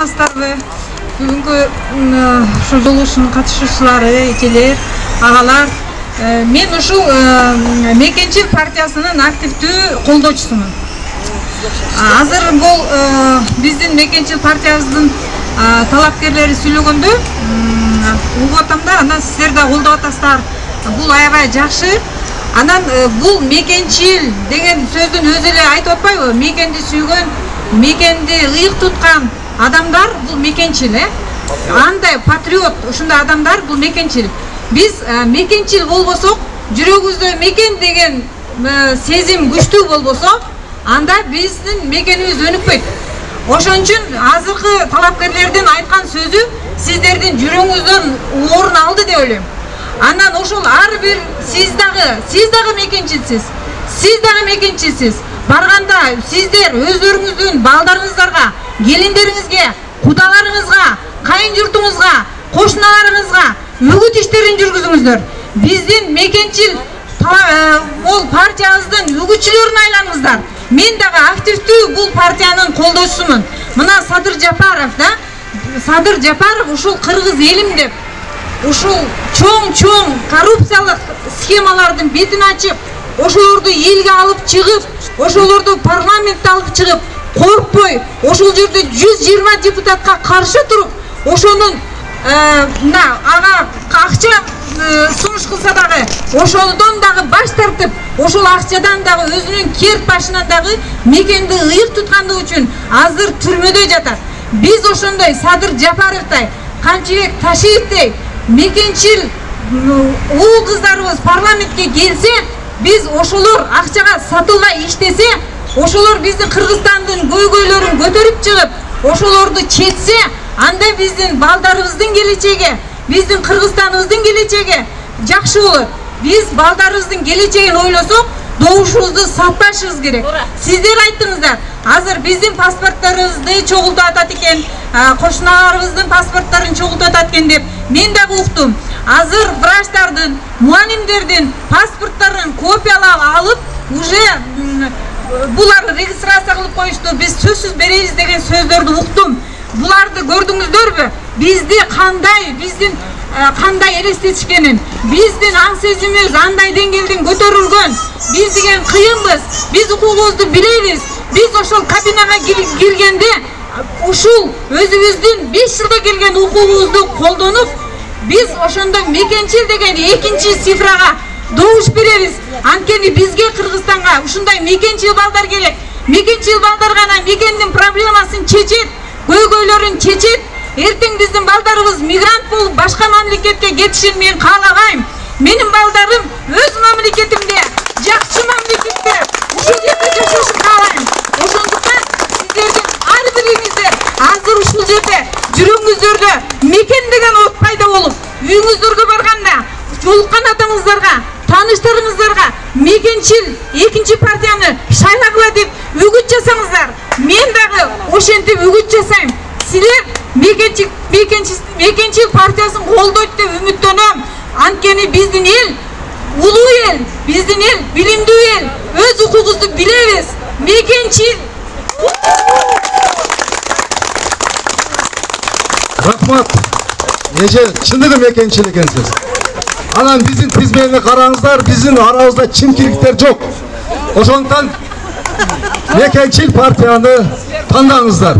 саламатсыздарбы? Бүгүнкү ушул жолугушуунун катышуучулары, эжелер, агалар, мен ушул Мекенчил партиясынын активдүү колдоочусумун. Азыр бул биздин Мекенчил партиябыздын талапкерлери сүйлөгөндө угуп атам да, анан сиздер да колдоп атасыздар. Бул аябай жакшы. Анан бул Мекенчил деген сөздүн өзү эле айтып атпайбы? Мекенди сүйгөн, мекенди ыйык туткан адамдар бул Мекенчил, андай патриот, ушундай адамдар бул Мекенчил. Биз Мекенчил болбосок, жүрөгүбүздө мекен деген сезим күчтүү болбосо, анда биздин мекенибиз өнүкпөйт. Ошон үчүн азыркы талапкерлердин айткан сөзү сиздердин жүрөгүңүздөн орун алды деп ойлойм. Андан ошол ар бир сиз дагы мекенчилсиз. Сиз дагы мекенчилсиз. Барганда сиздер өздөрүңүздүн балдарыңыздарга, келиндериңизге, кудаларыңызга, кайын журтуңузга, кошуналарыңызга үгүт иштерин жүргүзүңүздөр. Биздин Мекенчил бул партиябыздын үгүтчүлөрүнө айланыңыздар. Мен дагы активдүү бул партиянын колдоочусумун. Мына Садыр Жапаров да, Садыр Жапаров ушул кыргыз элим деп, ушул чоң коррупциялык схемалардын бетин ачып, ошолорду элге алып чыгып, ошолорду парламентте алып чыгып, коркпой, ошол жерде 120 депутатка каршы туруп, ошонун ага акча сунуш кылса дагы, ошодон дагы баш тартып, ошол акчадан дагы өзүнүн керт башынан дагы мекенди ыйык туткандыгы үчүн азыр түрмөдө жатат. Биз ошондой Садыр Жапаровдай, Камчыбек Ташиевдей Мекенчил уул кыздарыбыз парламентке келсе, биз ошолор акчага сатылбай иштесе, ошолор биздин Кыргызстандын көйгөйлөрүн көтөрүп чыгып, ошолорду четсе, анда биздин балдарыбыздын келечеги, биздин Кыргызстаныбыздын келечеги жакшы болот. Биз балдарыбыздын келечегин ойлосок, добушубузду сатпашыбыз керек. Сиздер айттыңыздар, азыр биздин паспорттарыбызды чогултуп атат экен, кошуналарыбыздын паспорттарын чогултуп атат экен деп мен дагы уктум. Азыр врачтардын, муанимдердин паспорттарын копиялап алып, уже булар регистрация кылып коюшту, биз сөзсүз беребиз деген сөздөрдү уктум. Буларды көрдүңүздөрбү? Бизди кандай элестетишкенин, биздин аң сезимибиз андай деңгээлден көтөрүлгөн. Биз деген кыйынбыз, биз укугубузду билебиз. Биз ошол кабинага киргенде ушул өзүбүздүн 5 жылда келген укугубузду колдонуп, биз ошондо Мекенчил деген экинчи цифрага добуш беребиз. Анткени бизге Кыргызстанга ушундай Мекенчил балдар керек. Мекенчил балдар гана мекендин проблемасын чечет, көйгөйлөрүн чечет. Эртең биздин балдарыбыз мигрант болуп башка мамлекетке кетишин мен каалабайм. Менин балдарым өз мамлекетимде, жакшы мамлекетте ушул жерде жашашын каалайм. Ошондуктан сиздердин ар бириңиздер азыр ушул жерде жүрөгүңүздөрдө мекен деген от пайда болуп, үйүңүздөргө барганда жолуккан атаңыздарга, тааныштарыңыздарга Мекенчил экинчи партияны шайлагыла деп үгүт жасаңыздар. Мен дагы ошентип үгүт жасайм. Силер Мекенчил партиясын колдойт деп үмүттөнөм. Анткени биздин эл улуу эл, биздин эл билимдүү эл, өз укугубузду билебиз. Мекенчил. Рахмат. Эже, чындыгы Мекенчил экенсиз. Анан биздин тизмени караңыздар, биздин арабызда чимкириктер жок. Ошондуктан Мекенчил партияны тандаңыздар.